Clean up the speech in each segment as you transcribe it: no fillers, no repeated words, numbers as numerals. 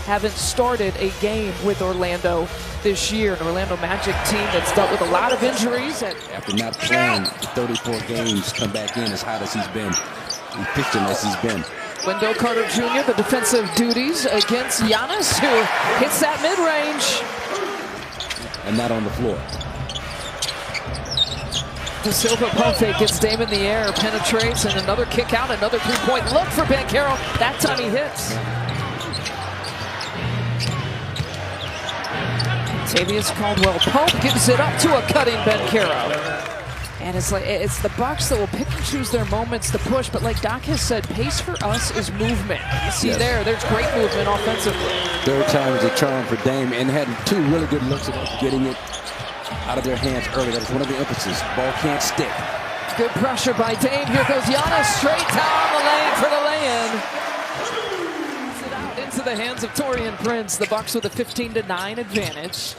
haven't started a game with Orlando this year. An Orlando Magic team that's dealt with a lot of injuries. After not playing 34 games, come back in as hot as he's been. He's pitching as he's been. Wendell Carter Jr., the defensive duties against Giannis, who hits that mid-range. And not on the floor. The Silva pump fake gets Dame in the air, penetrates, and another kick out, another three-point look for Banchero. That time he hits. Tavius Caldwell-Pope gives it up to a cutting Banchero. And it's the Bucks that will pick and choose their moments to push, but like Doc has said, pace for us is movement. You see there's great movement offensively. Third time was a charm for Dame, and had two really good looks at getting it out of their hands early. That was one of the emphasis. Ball can't stick. Good pressure by Dame. Here goes Giannis straight down the lane for the lay-in. Into the hands of Taurean Prince. The Bucks with a 15-9 advantage.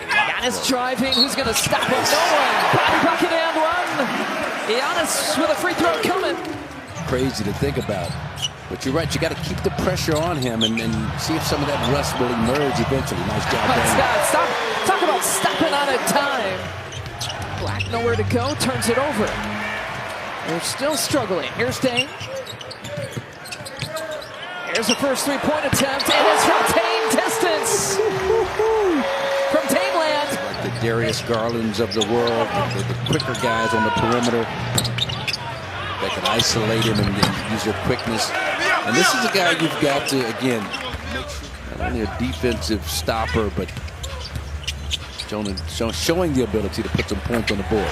Giannis driving. Who's going to stop him? No one. Body bucket and one. Giannis with a free throw coming. Crazy to think about. But you're right. You got to keep the pressure on him and see if some of that rust will emerge eventually. Nice job, Dame. Stop. Talk about stopping on a dime. Black nowhere to go. Turns it over. They're still struggling. Here's Dame. Here's the first three-point attempt, and it's from Dame distance. From Dameland. Like the Darius Garlands of the world, the quicker guys on the perimeter that can isolate him and use their quickness. And this is a guy you've got to, again, not only a defensive stopper, but showing the ability to put some points on the board.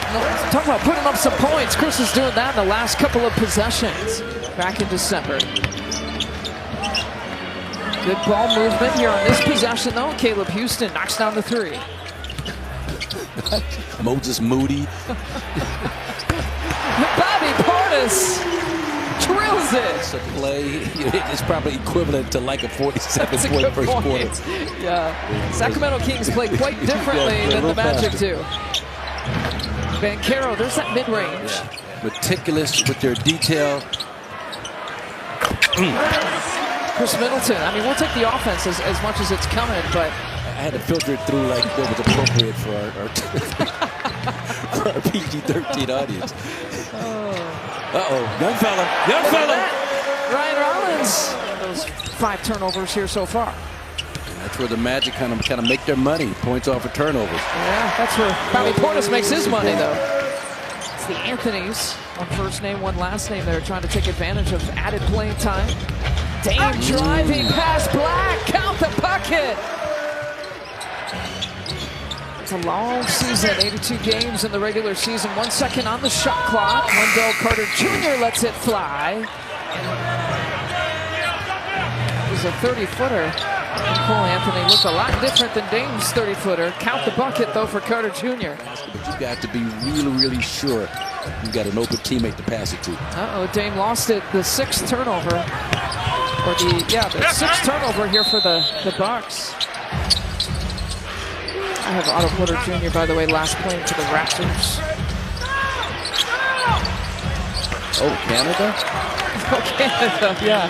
Talk about putting up some points. Chris is doing that in the last couple of possessions back in December. Good ball movement here on this possession, though. Caleb Houston knocks down the three. Moses Moody. Bobby Portis drills it. It's a play. It's probably equivalent to like a 47-point first quarter. Yeah. Sacramento Kings play quite differently than the Magic do. Banchero, there's that mid-range. Yeah. Meticulous with their detail. Chris Middleton, I mean, we'll take the offense as much as it's coming, but I had to filter it through like what was appropriate for our PG-13 audience. Young fella. Ryan Rollins. Those 5 turnovers here so far. And that's where the Magic kind of make their money, points off of turnovers. Yeah, that's where Bobby Portis makes his money, though. It's the Anthonys, one first name, one last name. They're trying to take advantage of added playing time. Dame driving past Black, count the bucket. It's a long season, 82 games in the regular season. 1 second on the shot clock. Wendell Carter Jr. lets it fly. It was a 30-footer. Cole Anthony looked a lot different than Dame's 30-footer. Count the bucket, though, for Carter Jr. But you've got to be really, really sure you've got an open teammate to pass it to. Dame lost it. The 6th turnover. The 6th turnover here for the Bucks. I have Otto Porter Jr., by the way, last playing for the Raptors. Oh, Canada? Oh, Canada, yeah.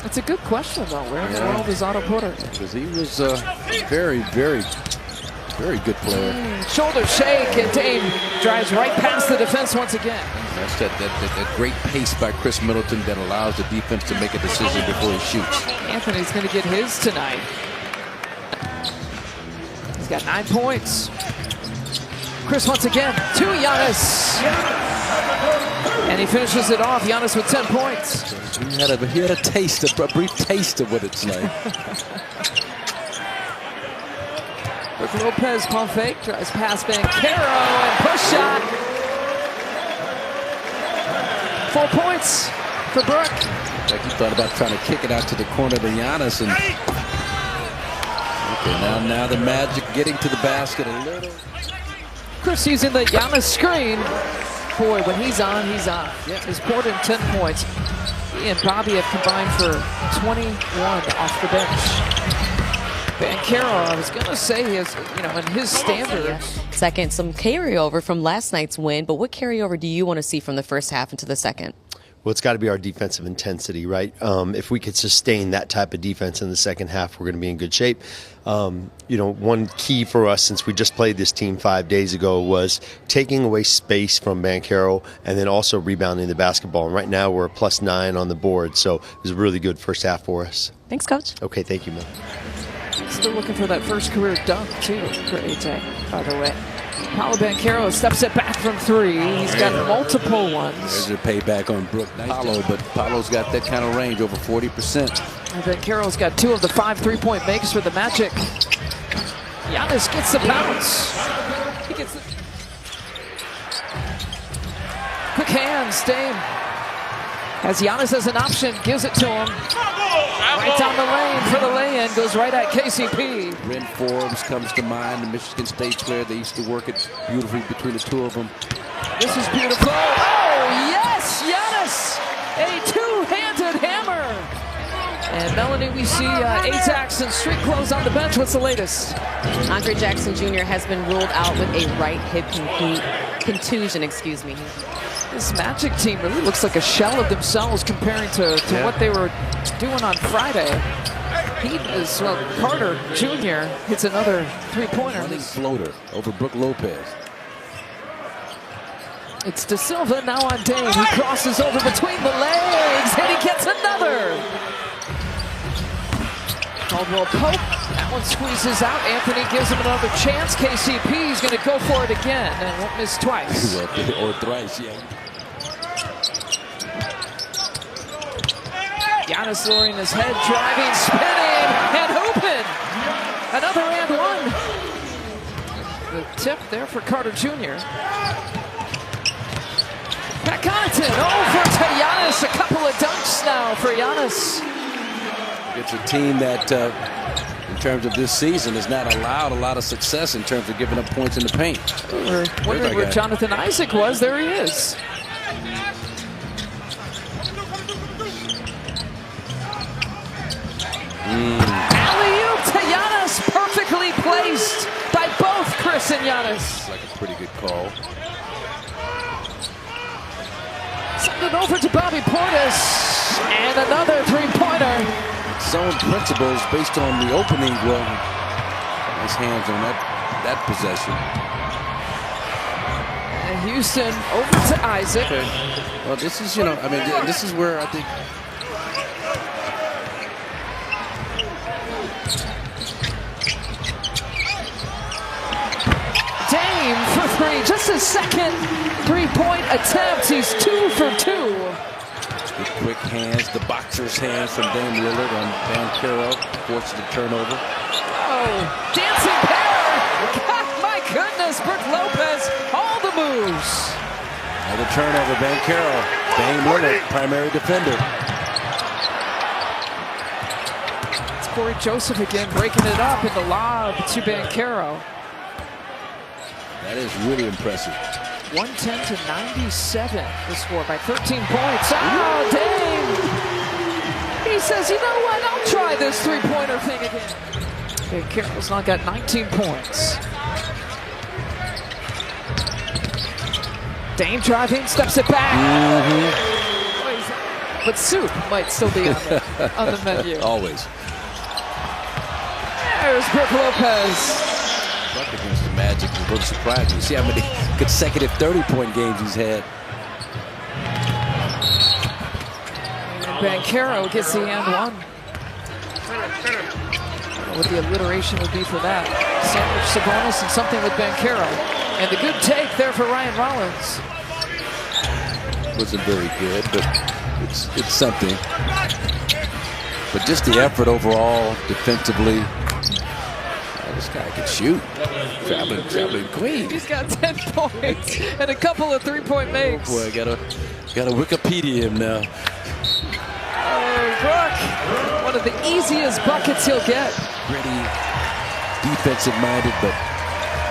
That's a good question, though. Where in the world is Otto Porter? Because he was a very, very, very good player. Shoulder shake, and Dame drives right past the defense once again. That's that great pace by Chris Middleton that allows the defense to make a decision before he shoots. Anthony's going to get his tonight. He's got 9 points. Chris once again to Giannis. And he finishes it off. Giannis with 10 points. He had a taste, a brief taste of what it's like. Brook Lopez pump fake, drives past Banchero and push shot. 4 points for Brook. Like he thought about trying to kick it out to the corner to Giannis. And okay, now the Magic getting to the basket a little. Chris using the Giannis screen. Boy, when he's on, he's on. Yeah. He's poured in 10 points. He and Bobby have combined for 21 off the bench. Banchero, I was going to say, is, in his standards. Second, some carryover from last night's win, but what carryover do you want to see from the first half into the second? Well, it's got to be our defensive intensity, right? If we could sustain that type of defense in the second half, we're going to be in good shape. One key for us, since we just played this team 5 days ago, was taking away space from Banchero and then also rebounding the basketball. And right now we're a +9 on the board, so it was a really good first half for us. Thanks, Coach. Okay, thank you, man. Still looking for that first career dunk, too, for AJ, by the way. Paulo Banchero steps it back from 3. He's got multiple ones. There's a payback on Brooke Paulo, but Paulo's got that kind of range, over 40%. And Banchero's got 2 of the 5 3-point makes for the Magic. Giannis gets the bounce. He gets the quick hands, Dame. As Giannis has an option, gives it to him. Right down the lane for the lay-in, goes right at KCP. Ren Forbes comes to mind, the Michigan State player. They used to work it beautifully between the two of them. This is beautiful. Oh, yes, Giannis! A two-handed hammer. And Melanie, we see Atax and street clothes on the bench. What's the latest? Andre Jackson Jr. has been ruled out with a right hip contusion. This Magic team really looks like a shell of themselves comparing to what they were doing on Friday. Carter Jr. hits another 3-pointer. Running floater over Brooke Lopez. It's De Silva now on Dame. He crosses over between the legs, and he gets another. Caldwell Pope, that one squeezes out. Anthony gives him another chance. KCP is going to go for it again and won't miss twice. Or thrice, yeah. Giannis lowering his head, driving, spinning, and hooping. Another and one. The tip there for Carter Jr. Pat Connaughton over to Giannis. A couple of dunks now for Giannis. It's a team that, in terms of this season, has not allowed a lot of success in terms of giving up points in the paint. We're wondering where Jonathan Isaac was. There he is. Alley-oop to Giannis, perfectly placed by both Chris and Giannis. Like a pretty good call. Send it over to Bobby Portis, and another 3-pointer. Zone principles based on the opening. Well, nice hands on that possession. And Houston over to Isaac. Okay. Well, this is, this is where I think. Dame for 3, just his second 3-point attempt. He's 2 for 2. With quick hands, the boxer's hands from Dame Lillard on Banchero, forces the turnover. Oh, dancing pair! God, my goodness, Brooke Lopez, all the moves. Another turnover, Banchero. Dame Lillard, primary defender. It's Corey Joseph again, breaking it up in the lob to Banchero. That is really impressive. 110 to 97 the score by 13 points. Oh, Dame! He says, you know what? I'll try this 3-pointer thing again. Banchero's now got 19 points. Dame driving, steps it back. But soup might still be on the menu. Always. There's Brooke Lopez. Against the Magic is a little surprising. You see how many consecutive 30-point games he's had. Banchero gets the and one. I don't know what the alliteration would be for that. Sandwich Sabonis and something with Banchero. And the good take there for Ryan Rollins. Wasn't very good, but it's something. But just the effort overall, defensively. This guy can shoot. Traveling queen. He's got 10 points and a couple of 3-point makes. Oh boy, gotta Wikipedia him now. Oh, Brooke, one of the easiest buckets he'll get. Pretty defensive-minded, but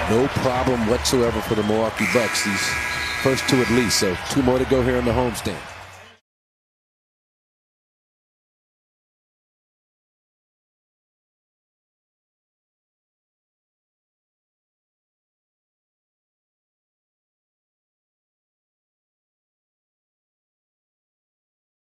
no problem whatsoever for the Milwaukee Bucks. These first 2 at least, so 2 more to go here in the homestand.